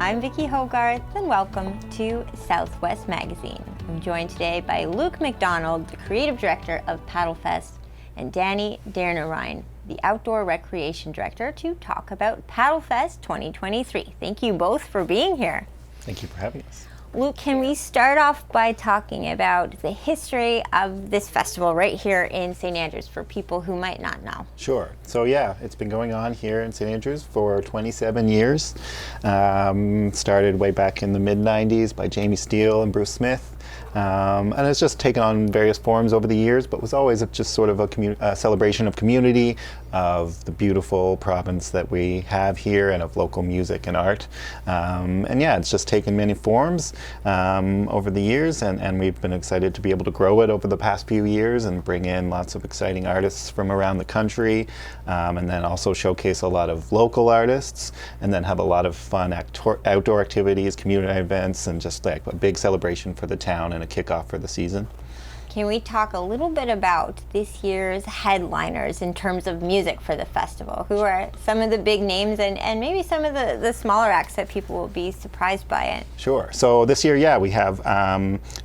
I'm Vicki Hogarth, and welcome to Southwest Magazine. I'm joined today by Luke Macdonald, the creative director of Paddlefest, and Dani, Deonarine, the outdoor recreation director, to talk about Paddlefest 2023. Thank you both for being here. Thank you for having us. Luke, can we start off by talking about the history of this festival right here in St. Andrews for people who might not know? Sure. So yeah, it's been going on here in St. Andrews for 27 years. Started way back in the mid-90s by Jamie Steele and Bruce Smith. And it's just taken on various forms over the years, but was always just sort of a celebration of community, of the beautiful province that we have here, and of local music and art. And yeah, it's just taken many forms over the years, and we've been excited to be able to grow it over the past few years and bring in lots of exciting artists from around the country, and then also showcase a lot of local artists, and then have a lot of fun outdoor activities, community events, and just like a big celebration for the town and a kickoff for the season. Can we talk a little bit about this year's headliners in terms of music for the festival? Who are some of the big names and maybe some of the smaller acts that people will be surprised by it? Sure. So this year, yeah, we have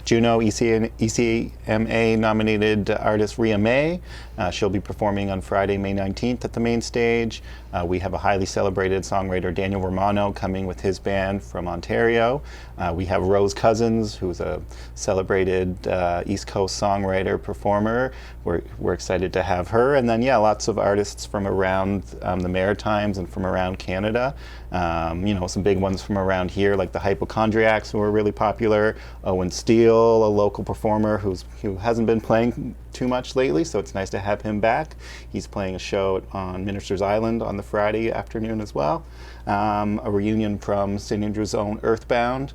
Juno ECMA nominated artist Ria May. She'll be performing on Friday, May 19th at the main stage. We have a highly celebrated songwriter, Daniel Romano, coming with his band from Ontario. We have Rose Cousins, who's a celebrated East Coast songwriter, performer. We're excited to have her. And then, yeah, lots of artists from around the Maritimes and from around Canada. Some big ones from around here, like the Hypochondriacs, who are really popular. Owen Steele, a local performer who hasn't been playing too much lately, so it's nice to have him back. He's playing a show on Minister's Island on the Friday afternoon as well. A reunion from St. Andrews' own Earthbound.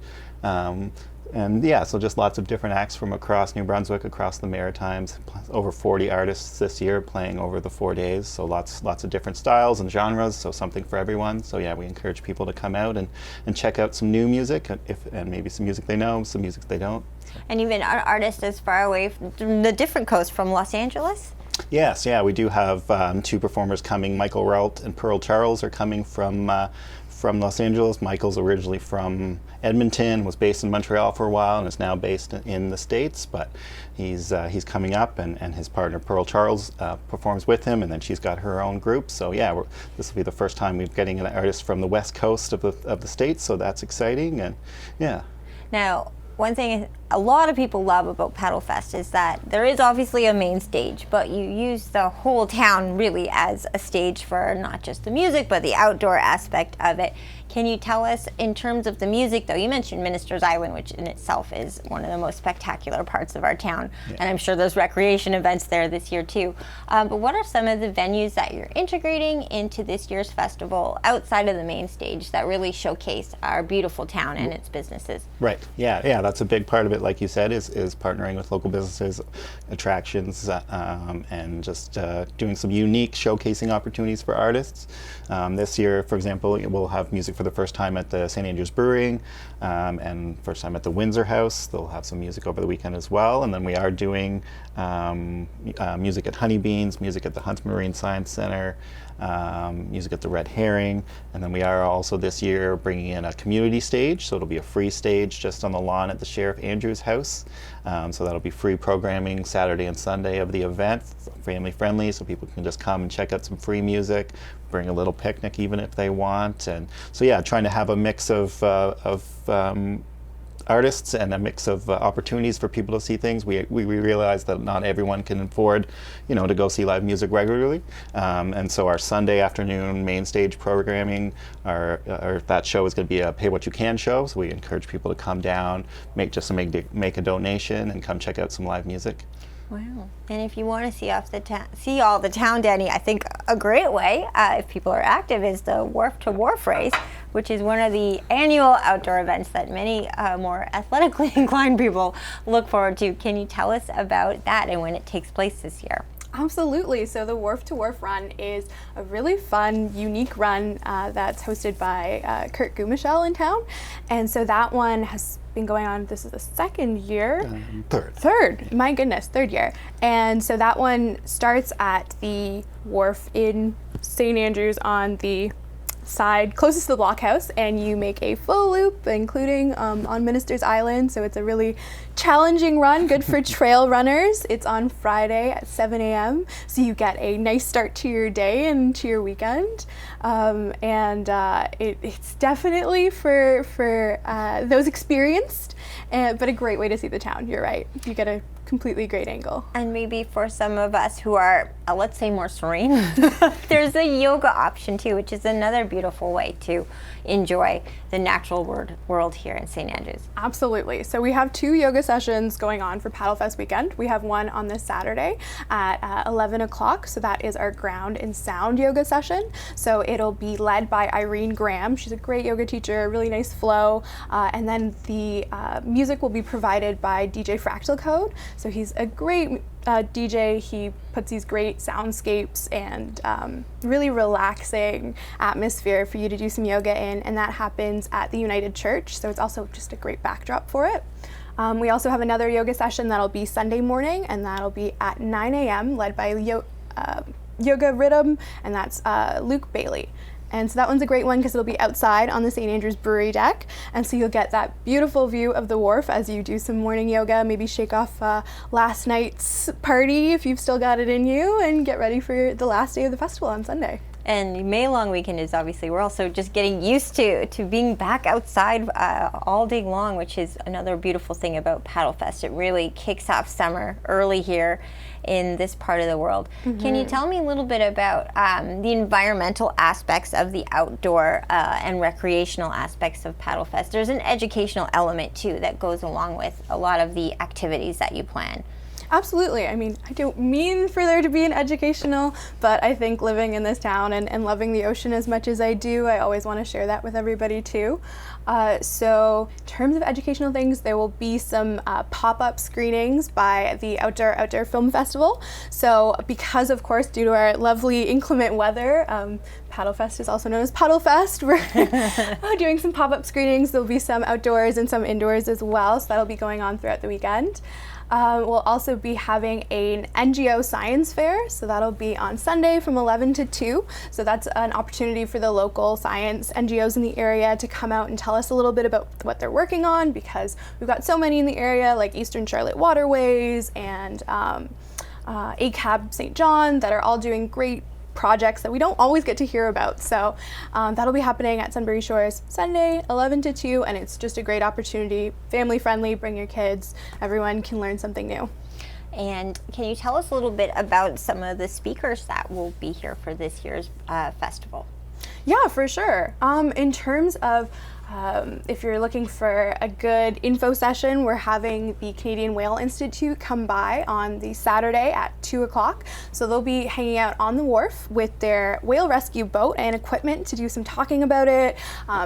And yeah, so just lots of different acts from across New Brunswick, across the Maritimes. Over 40 artists this year playing over the 4 days. So lots of different styles and genres, so something for everyone. So yeah, we encourage people to come out and check out some new music, and maybe some music they know, some music they don't. And even artists as far away from the different coast from Los Angeles? Yes, yeah, we do have two performers coming. Michael Rault and Pearl Charles are coming from Los Angeles. Michael's originally from Edmonton, was based in Montreal for a while, and is now based in the States, but he's coming up, and his partner Pearl Charles performs with him, and then she's got her own group. So yeah, this will be the first time we're getting an artist from the west coast of the States, so that's exciting, and yeah. Now, one thing a lot of people love about Paddlefest is that there is obviously a main stage, but you use the whole town really as a stage for not just the music, but the outdoor aspect of it. Can you tell us, in terms of the music, though, you mentioned Minister's Island, which in itself is one of the most spectacular parts of our town, yeah. And I'm sure there's recreation events there this year too. But what are some of the venues that you're integrating into this year's festival outside of the main stage that really showcase our beautiful town and its businesses? Right, yeah, that's a big part of it, like you said, is partnering with local businesses, attractions, and just doing some unique showcasing opportunities for artists. This year, for example, we'll have music for the first time at the St. Andrews Brewing, and first time at the Windsor House. They'll have some music over the weekend as well. And then we are doing music at Honeybeans, music at the Hunts Marine Science Center, music at the Red Herring, and then we are also this year bringing in a community stage, so it'll be a free stage just on the lawn at the Sheriff Andrews House. So that'll be free programming Saturday and Sunday of the event, family friendly, so people can just come and check out some free music, bring a little picnic even if they want. And so yeah, trying to have a mix of artists and a mix of opportunities for people to see things. We realize that not everyone can afford, to go see live music regularly, and so our Sunday afternoon main stage programming, that show is going to be a pay what you can show. So we encourage people to come down, make a donation, and come check out some live music. Wow. And if you want to see all the town, Dani, I think a great way, if people are active, is the Wharf to Wharf race, which is one of the annual outdoor events that many more athletically inclined people look forward to. Can you tell us about that and when it takes place this year? Absolutely. So the Wharf to Wharf run is a really fun, unique run that's hosted by Kurt Gumashell in town. And so that one has been going on, this is the second year? Third. My goodness, third year. And so that one starts at the wharf in St. Andrews on the side closest to the blockhouse, and you make a full loop, including on Minister's Island. So it's a really challenging run, good for trail runners. It's on Friday at 7 a.m. So you get a nice start to your day and to your weekend. It's definitely for those experienced, but a great way to see the town. You're right. You get a completely great angle. And maybe for some of us who are, let's say, more serene, there's a yoga option too, which is another beautiful way to enjoy the natural world here in St. Andrews. Absolutely. So we have 2 yoga sessions going on for Paddlefest weekend. We have one on this Saturday at 11 o'clock. So that is our ground and sound yoga session. So it'll be led by Irene Graham. She's a great yoga teacher, really nice flow. And then the music will be provided by DJ Fractal Code. So he's a great DJ. He puts these great soundscapes and really relaxing atmosphere for you to do some yoga in, and that happens at the United Church, so it's also just a great backdrop for it. We also have another yoga session that'll be Sunday morning, and that'll be at 9 a.m. led by Yoga Rhythm, and that's Luke Bailey. And so that one's a great one because it'll be outside on the St. Andrews Brewery deck. And so you'll get that beautiful view of the wharf as you do some morning yoga, maybe shake off last night's party if you've still got it in you, and get ready for the last day of the festival on Sunday. And May long weekend is obviously, we're also just getting used to being back outside all day long, which is another beautiful thing about Paddlefest. It really kicks off summer early here in this part of the world. Mm-hmm. Can you tell me a little bit about the environmental aspects of the outdoor and recreational aspects of Paddlefest? There's an educational element too that goes along with a lot of the activities that you plan. Absolutely. I mean, I don't mean for there to be an educational, but I think living in this town and loving the ocean as much as I do, I always want to share that with everybody too. So in terms of educational things, there will be some pop-up screenings by the Outdoor Film Festival. So because, of course, due to our lovely inclement weather, Paddlefest is also known as Paddlefest. We're doing some pop-up screenings. There'll be some outdoors and some indoors as well, so that'll be going on throughout the weekend. We'll also be having an NGO science fair, so that'll be on Sunday from 11 to 2. So that's an opportunity for the local science NGOs in the area to come out and tell us a little bit about what they're working on, because we've got so many in the area, like Eastern Charlotte Waterways and ACAB St. John, that are all doing great projects that we don't always get to hear about. So that'll be happening at Sunbury Shores Sunday, 11 to 2, and it's just a great opportunity, family friendly, bring your kids, everyone can learn something new. And can you tell us a little bit about some of the speakers that will be here for this year's festival? Yeah, for sure. In terms of if you're looking for a good info session, we're having the Canadian Whale Institute come by on the Saturday at 2 o'clock. So they'll be hanging out on the wharf with their whale rescue boat and equipment to do some talking about it,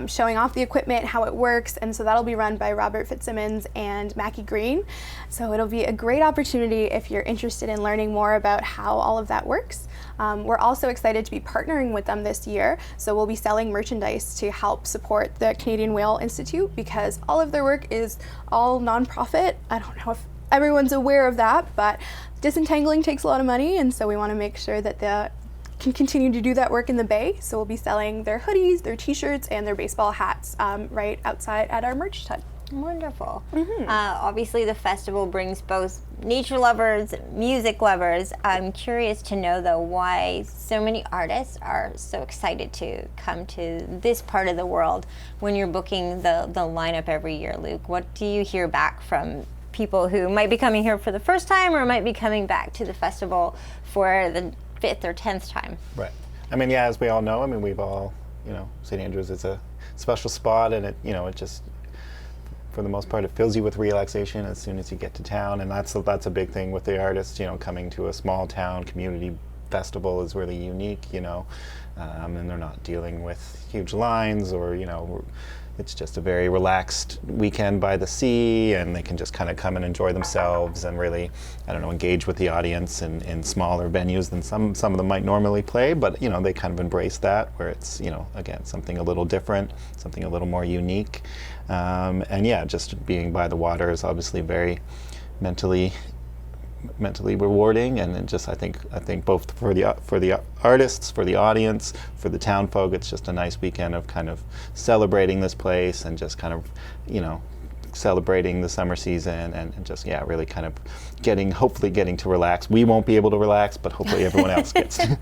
showing off the equipment, how it works. And so that'll be run by Robert Fitzsimmons and Mackie Green. So it'll be a great opportunity if you're interested in learning more about how all of that works. We're also excited to be partnering with them this year. So we'll be selling merchandise to help support the Canadian Whale Institute, because all of their work is all nonprofit. I don't know if everyone's aware of that, but disentangling takes a lot of money, and so we want to make sure that they can continue to do that work in the Bay. So we'll be selling their hoodies, their t-shirts, and their baseball hats right outside at our merch tent. Wonderful. Mm-hmm. Obviously the festival brings both nature lovers, music lovers. I'm curious to know though why so many artists are so excited to come to this part of the world when you're booking the lineup every year, Luke. What do you hear back from people who might be coming here for the first time or might be coming back to the festival for the 5th or 10th time? Right. I mean, yeah, as we all know, I mean, we've all, St. Andrews is a special spot, and it just, for the most part, it fills you with relaxation as soon as you get to town, and that's a big thing with the artists. Coming to a small town community festival is really unique. And they're not dealing with huge lines, or it's just a very relaxed weekend by the sea, and they can just kind of come and enjoy themselves and really, engage with the audience in smaller venues than some of them might normally play. But they kind of embrace that, where it's again, something a little different, something a little more unique. And yeah, just being by the water is obviously very mentally mentally rewarding, and it just I think both for the artists, for the audience, for the town folk, it's just a nice weekend of kind of celebrating this place and just kind of, you know, celebrating the summer season and just really kind of hopefully getting to relax. We won't be able to relax, but hopefully everyone else gets to.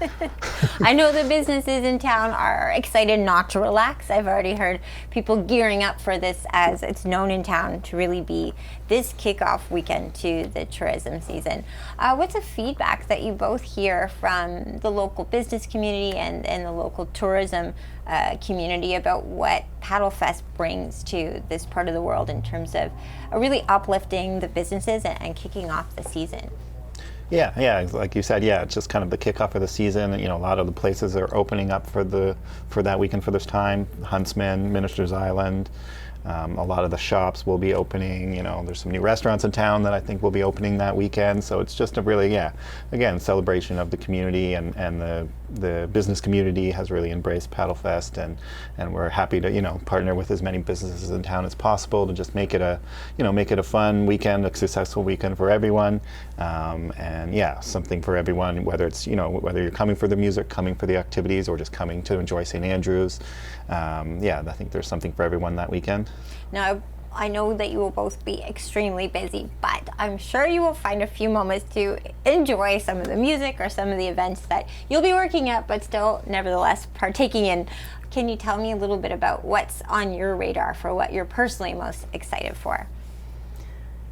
I know the businesses in town are excited not to relax. I've already heard people gearing up for this, as it's known in town to really be this kickoff weekend to the tourism season. What's the feedback that you both hear from the local business community and the local tourism community about what Paddlefest brings to this part of the world in terms of really uplifting the businesses and kicking off the season? Yeah, like you said, it's just kind of the kickoff of the season. You know, a lot of the places are opening up for that weekend for this time. Huntsman, Minister's Island. A lot of the shops will be opening. You know, there's some new restaurants in town that I think will be opening that weekend. So it's just a really, again, celebration of the community, and the business community has really embraced Paddlefest, and we're happy to, you know, partner with as many businesses in town as possible to just make it a fun weekend, a successful weekend for everyone, and something for everyone, whether it's, you know, whether you're coming for the music, coming for the activities, or just coming to enjoy St. Andrews. I think there's something for everyone that weekend. Now, I know that you will both be extremely busy, but I'm sure you will find a few moments to enjoy some of the music or some of the events that you'll be working at, but still nevertheless partaking in. Can you tell me a little bit about what's on your radar for what you're personally most excited for?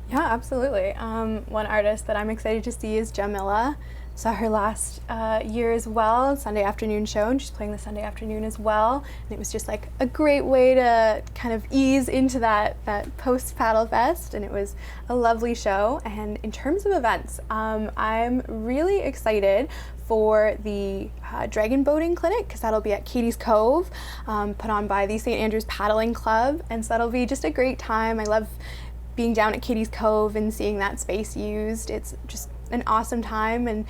Yeah, absolutely. One artist that I'm excited to see is Jamila. Saw her last year as well, Sunday afternoon show, and she's playing the Sunday afternoon as well. And it was just like a great way to kind of ease into that post-Paddlefest, and it was a lovely show. And in terms of events, I'm really excited for the dragon boating clinic, because that'll be at Katie's Cove, put on by the St. Andrews Paddling Club, and so that'll be just a great time. I love being down at Katie's Cove and seeing that space used. It's just an awesome time, and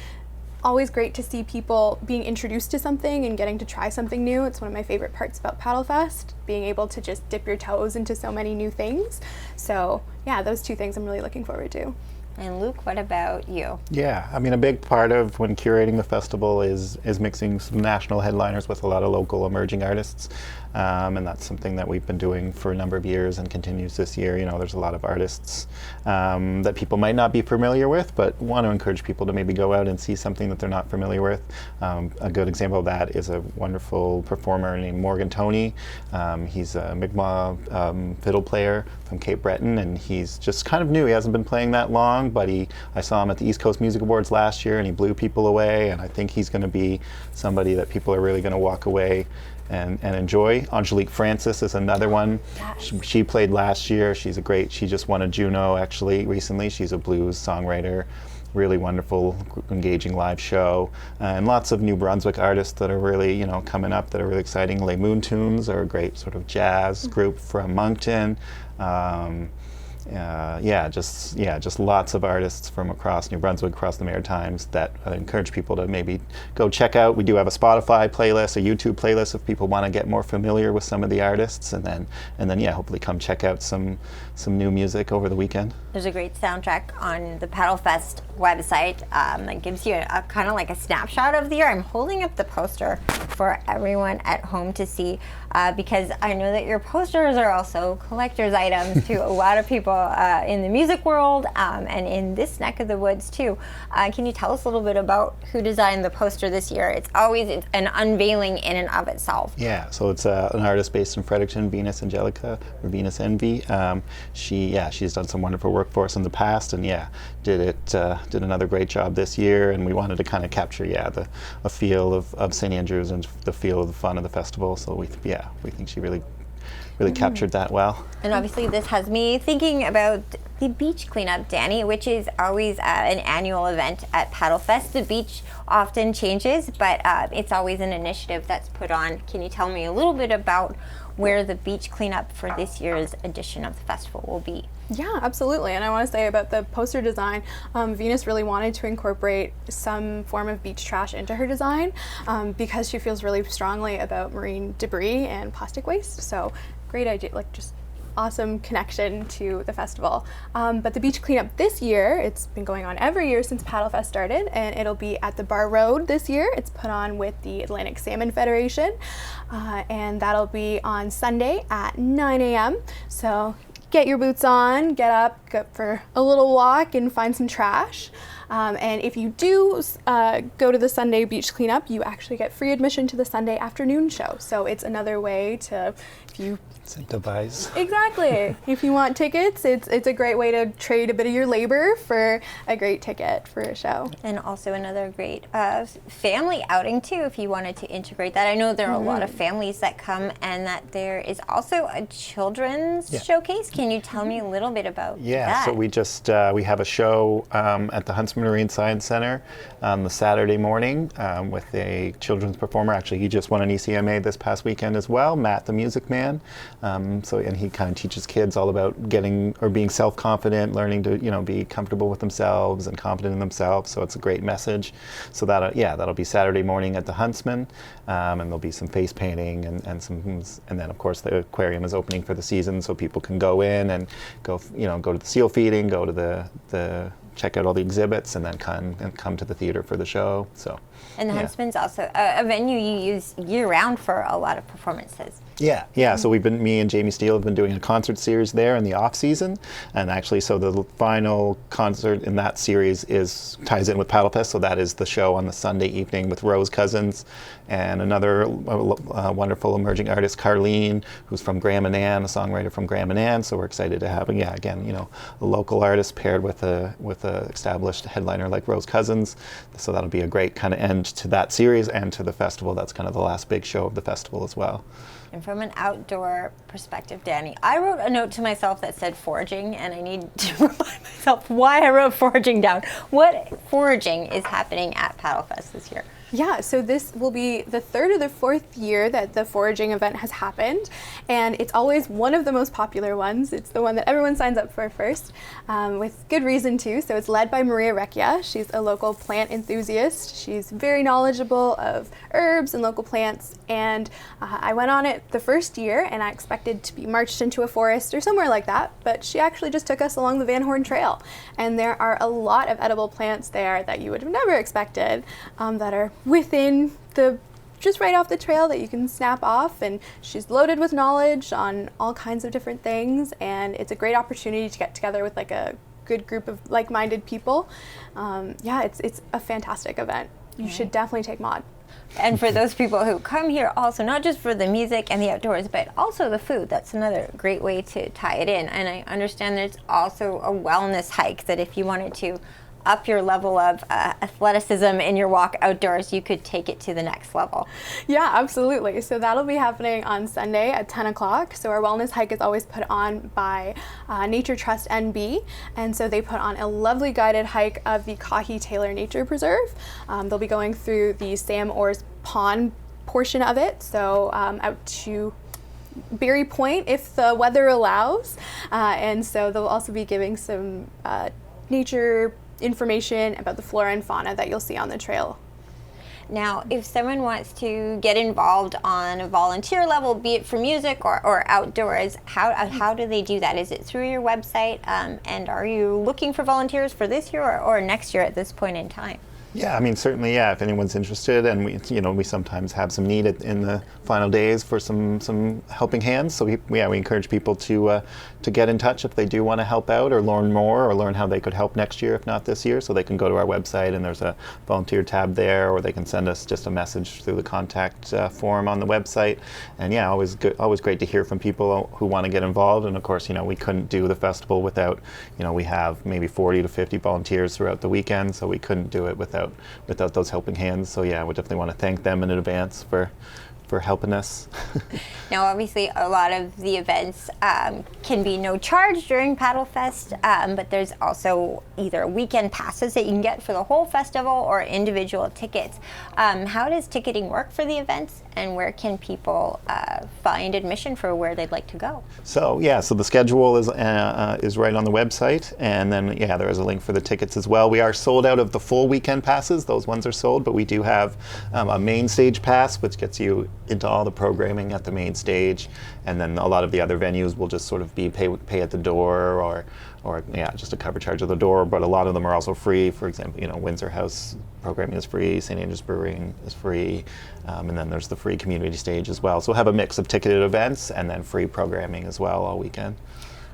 always great to see people being introduced to something and getting to try something new. It's one of my favorite parts about Paddlefest, being able to just dip your toes into so many new things. So yeah, those two things I'm really looking forward to. And Luke, what about you? Yeah, I mean, a big part of when curating the festival is mixing some national headliners with a lot of local emerging artists, and that's something that we've been doing for a number of years and continues this year. You know, there's a lot of artists that people might not be familiar with, but want to encourage people to maybe go out and see something that they're not familiar with. A good example of that is a wonderful performer named Morgan Toney. He's a Mi'kmaq fiddle player from Cape Breton, and he's just kind of new. He hasn't been playing that long, but I saw him at the East Coast Music Awards last year, and he blew people away, and I think he's going to be somebody that people are really going to walk away and enjoy. Angelique Francis is another one. Yes. She played last year. She just won a Juno actually recently. She's a blues songwriter. Really wonderful, engaging live show, and lots of New Brunswick artists that are really, you know, coming up that are really exciting. Les Moontunes are a great sort of jazz group from Moncton. Just lots of artists from across New Brunswick, across the Maritimes, that I encourage people to maybe go check out. We do have a Spotify playlist, a YouTube playlist if people want to get more familiar with some of the artists, and then hopefully come check out some new music over the weekend. There's a great soundtrack on the Paddlefest website that gives you a kind of like a snapshot of the year. I'm holding up the poster for everyone at home to see, because I know that your posters are also collector's items to a lot of people in the music world, and in this neck of the woods too. Can you tell us a little bit about who designed the poster this year? It's always an unveiling in and of itself. Yeah, so it's an artist based in Fredericton, Venus Angelica, or Venus Envy. She's done some wonderful work for us in the past, and did another great job this year. And we wanted to kind of capture a feel of St. Andrews and the feel of the fun of the festival. So we think she really captured that well. And obviously this has me thinking about the beach cleanup, Dani, which is always an annual event at Paddlefest. The beach often changes, but it's always an initiative that's put on. Can you tell me a little bit about where the beach cleanup for this year's edition of the festival will be? Yeah, absolutely. And I want to say about the poster design, Venus really wanted to incorporate some form of beach trash into her design, because she feels really strongly about marine debris and plastic waste. So great idea, like just awesome connection to the festival. But the beach cleanup this year, it's been going on every year since Paddlefest started, and it'll be at the Bar Road this year. It's put on with the Atlantic Salmon Federation, and that'll be on Sunday at 9 a.m. So get your boots on, get up, go for a little walk and find some trash. And if you do go to the Sunday beach cleanup, you actually get free admission to the Sunday afternoon show. So it's another way to, if you incentivize. Exactly. If you want tickets, it's a great way to trade a bit of your labor for a great ticket for a show. And also another great family outing too, if you wanted to integrate that. I know there are a lot of families that come, and that there is also a children's showcase. Can you tell me a little bit about that? So we just we have a show at the Huntsman Marine Science Center on the Saturday morning with a children's performer. Actually, he just won an ECMA this past weekend as well, Matt the Music Man. And he kind of teaches kids all about getting or being self-confident, learning to be comfortable with themselves and confident in themselves. So it's a great message. So that'll be Saturday morning at the Huntsman, and there'll be some face painting and then of course the aquarium is opening for the season, so people can go in and go to the seal feeding, go to the check out all the exhibits, and then come to the theater for the show. So. And the Huntsman's also a venue you use year-round for a lot of performances. Yeah. So me and Jamie Steele have been doing a concert series there in the off season, and actually, so the final concert in that series ties in with Paddlefest. So that is the show on the Sunday evening with Rose Cousins and another wonderful emerging artist, Carlene, who's from Graham and Ann, a songwriter from Graham and Ann. So we're excited to have a local artist paired with a established headliner like Rose Cousins. So that'll be a great kind of end to that series and to the festival. That's kind of the last big show of the festival as well. And from an outdoor perspective, Dani, I wrote a note to myself that said foraging, and I need to remind myself why I wrote foraging down. What foraging is happening at Paddlefest this year? Yeah, so this will be the third or the fourth year that the foraging event has happened, and it's always one of the most popular ones. It's the one that everyone signs up for first, with good reason too. So it's led by Maria Recchia. She's a local plant enthusiast. She's very knowledgeable of herbs and local plants, and I went on it the first year, and I expected to be marched into a forest or somewhere like that, but she actually just took us along the Van Horn Trail, and there are a lot of edible plants there that you would have never expected that are within just right off the trail that you can snap off. And she's loaded with knowledge on all kinds of different things, and it's a great opportunity to get together with like a good group of like-minded people. It's a fantastic event. You should definitely take Maud. And for those people who come here also, not just for the music and the outdoors, but also the food, that's another great way to tie it in. And I understand there's also a wellness hike that if you wanted to up your level of athleticism in your walk outdoors, you could take it to the next level. Yeah, absolutely. So that'll be happening on Sunday at 10 o'clock. So our wellness hike is always put on by Nature Trust NB. And so they put on a lovely guided hike of the Kahi Taylor Nature Preserve. They'll be going through the Sam Orr's Pond portion of it. So out to Berry Point if the weather allows. And so they'll also be giving some nature information about the flora and fauna that you'll see on the trail. Now, if someone wants to get involved on a volunteer level, be it for music or outdoors, how do they do that? Is it through your website? And are you looking for volunteers for this year or next year at this point in time? Yeah, I mean, certainly, yeah, if anyone's interested, and we sometimes have some need in the final days for some helping hands. So we encourage people to get in touch if they do want to help out or learn more or learn how they could help next year, if not this year. So they can go to our website and there's a volunteer tab there, or they can send us just a message through the contact form on the website. And yeah, always great to hear from people who want to get involved. And of course, we couldn't do the festival without, we have maybe 40 to 50 volunteers throughout the weekend, so we couldn't do it without those helping hands. So yeah, we definitely want to thank them in advance for helping us. Now, obviously, a lot of the events can be no charge during Paddlefest, but there's also either weekend passes that you can get for the whole festival or individual tickets. How does ticketing work for the events, and where can people find admission for where they'd like to go? So the schedule is right on the website, and then there is a link for the tickets as well. We are sold out of the full weekend passes; those ones are sold, but we do have a main stage pass, which gets you into all the programming at the main stage, and then a lot of the other venues will just sort of be pay at the door, or yeah, just a cover charge at the door. But a lot of them are also free. For example, Windsor House programming is free, St. Andrews Brewing is free, and then there's the free community stage as well. So we'll have a mix of ticketed events and then free programming as well all weekend.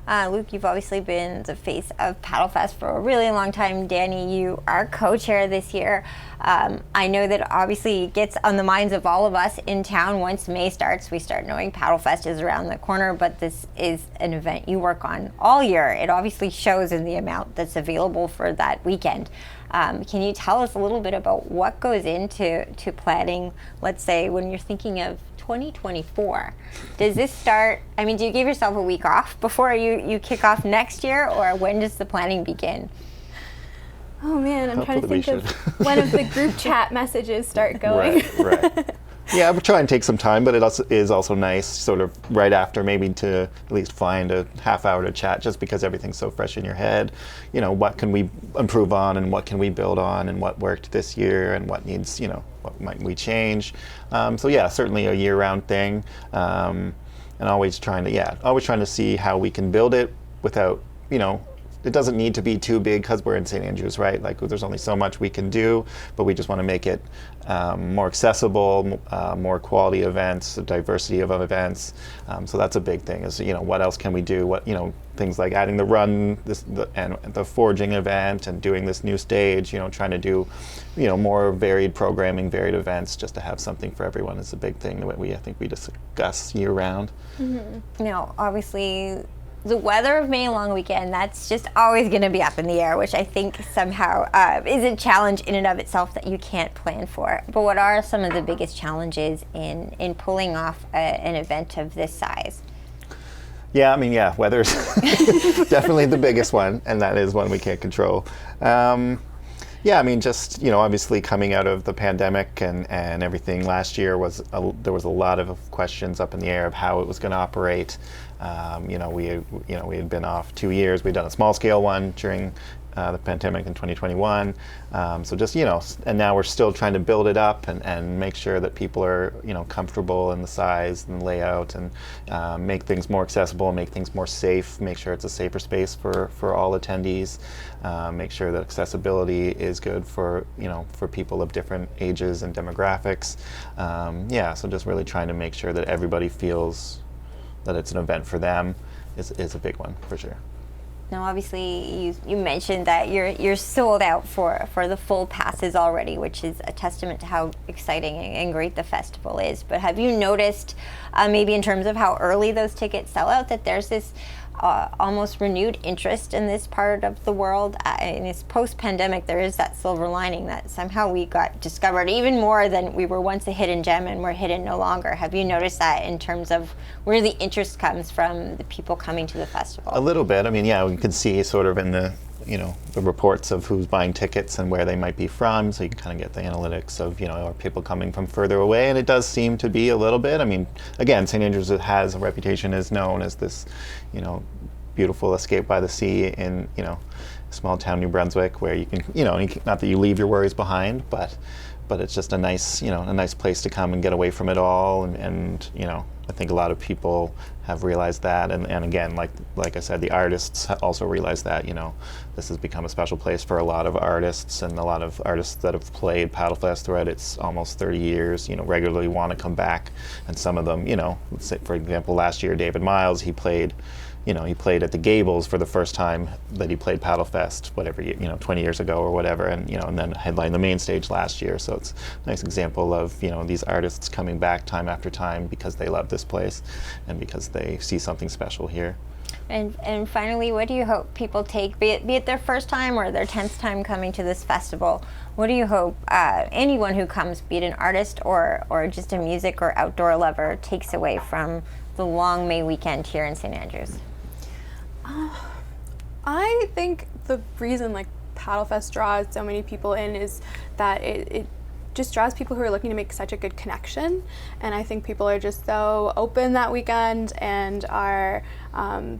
Luke, you've obviously been the face of Paddlefest for a really long time. Dani, you are co-chair this year. I know that obviously it gets on the minds of all of us in town. Once May starts, we start knowing Paddlefest is around the corner, but this is an event you work on all year. It obviously shows in the amount that's available for that weekend. Can you tell us a little bit about what goes into planning, let's say, when you're thinking of 2024? Does this start, do you give yourself a week off before you kick off next year, or when does the planning begin? Oh man, I'm trying to think of when of the group chat messages start going. Right. Yeah, we'll try and take some time, but it also is also nice sort of right after maybe to at least find a half hour to chat, just because everything's so fresh in your head. What can we improve on, and what can we build on, and what worked this year, and what needs, what might we change. So yeah, certainly a year-round thing, and always trying to see how we can build it without, it doesn't need to be too big because we're in St. Andrews, right? Like, there's only so much we can do, but we just want to make it more accessible, more quality events, a diversity of events. So that's a big thing. Is what else can we do? What things like adding the run, and the forging event, and doing this new stage. Trying to do more varied programming, varied events, just to have something for everyone is a big thing that I think we discuss year round. Mm-hmm. Obviously, the weather of May long weekend, that's just always going to be up in the air, which I think somehow is a challenge in and of itself that you can't plan for. But what are some of the biggest challenges in pulling off an event of this size? Yeah, weather's definitely the biggest one, and that is one we can't control. Obviously coming out of the pandemic and everything last year there was a lot of questions up in the air of how it was going to operate. We had been off 2 years. We'd done a small scale one during the pandemic in 2021. And now we're still trying to build it up and make sure that people are, comfortable in the size and layout, and make things more accessible, make things more safe, make sure it's a safer space for all attendees, make sure that accessibility is good for people of different ages and demographics. So just really trying to make sure that everybody feels that it's an event for them is a big one for sure. Now, obviously, you mentioned that you're sold out for the full passes already, which is a testament to how exciting and great the festival is. But have you noticed, maybe in terms of how early those tickets sell out, that there's this almost renewed interest in this part of the world? In this post-pandemic, there is that silver lining that somehow we got discovered even more than we were once a hidden gem, and we're hidden no longer. Have you noticed that in terms of where the interest comes from the people coming to the festival? A little bit. We can see sort of in the reports of who's buying tickets and where they might be from, so you can kind of get the analytics of, are people coming from further away, and it does seem to be a little bit. Again, St. Andrews has a reputation, is known as this, beautiful escape by the sea in, small town New Brunswick, where you can, not that you leave your worries behind, but it's just a nice, a nice place to come and get away from it all, and I think a lot of people have realized that, and again, like I said, the artists also realize that, this has become a special place for a lot of artists, and a lot of artists that have played Paddlefest throughout its almost 30 years, regularly want to come back, and some of them, let's say, for example, last year, David Miles, he played at the Gables for the first time that he played Paddlefest, 20 years ago or whatever, and then headlined the main stage last year. So it's a nice example of, these artists coming back time after time because they love this place and because they see something special here. And finally, what do you hope people take, be it their first time or their 10th time coming to this festival? What do you hope anyone who comes, be it an artist or just a music or outdoor lover, takes away from the long May weekend here in St. Andrews? I think the reason Paddlefest draws so many people in is that it just draws people who are looking to make such a good connection, and I think people are just so open that weekend and are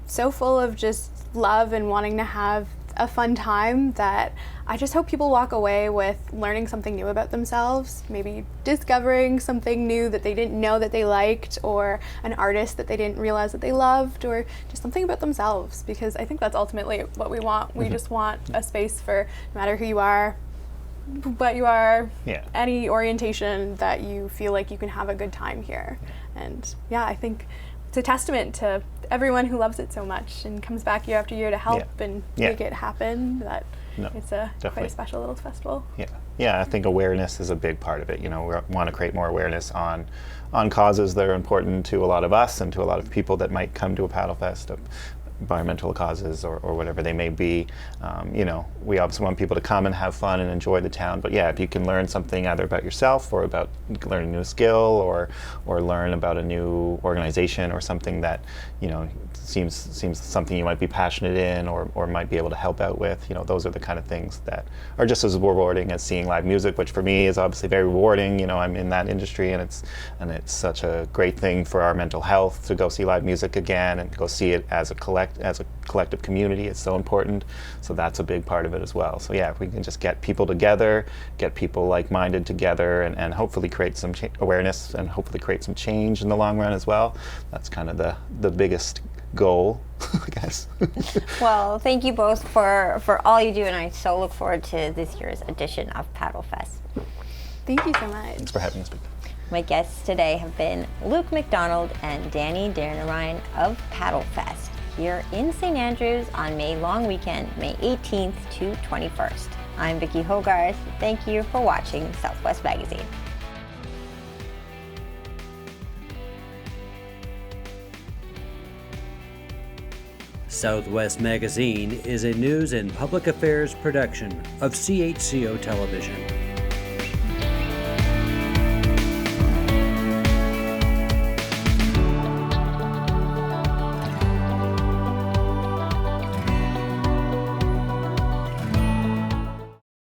so full of just love and wanting to have a fun time that I just hope people walk away with learning something new about themselves, maybe discovering something new that they didn't know that they liked, or an artist that they didn't realize that they loved, or just something about themselves, because I think that's ultimately what we want. We just want a space for no matter who you are, what you are, any orientation, that you feel like you can have a good time here. And yeah, I think it's a testament to everyone who loves it so much and comes back year after year to help and make it happen, that it's quite a special little festival. Yeah, I think awareness is a big part of it. You know, we want to create more awareness on causes that are important to a lot of us and to a lot of people that might come to a Paddlefest, of environmental causes or whatever they may be. You know, we obviously want people to come and have fun and enjoy the town, but yeah, if you can learn something either about yourself or about learning a new skill, or learn about a new organization or something that, you know, seems something you might be passionate in or might be able to help out with, you know, those are the kind of things that are just as rewarding as seeing live music, which for me is obviously very rewarding. You know, I'm in that industry, and it's such a great thing for our mental health to go see live music again and go see it as a collective community. It's so important. So that's a big part of it as well. So yeah, if we can just get people together, get people like-minded together, and hopefully create some awareness and hopefully create some change in the long run as well. That's kind of the biggest goal, I guess. Well, thank you both for all you do, and I so look forward to this year's edition of Paddlefest. Thank you so much. Thanks for having us. My guests today have been Luke Macdonald and Dani Deonarine of Paddlefest here in St. Andrews on May long weekend, May 18th to 21st. I'm Vicki Hogarth. Thank you for watching Southwest Magazine. Southwest Magazine is a news and public affairs production of CHCO Television.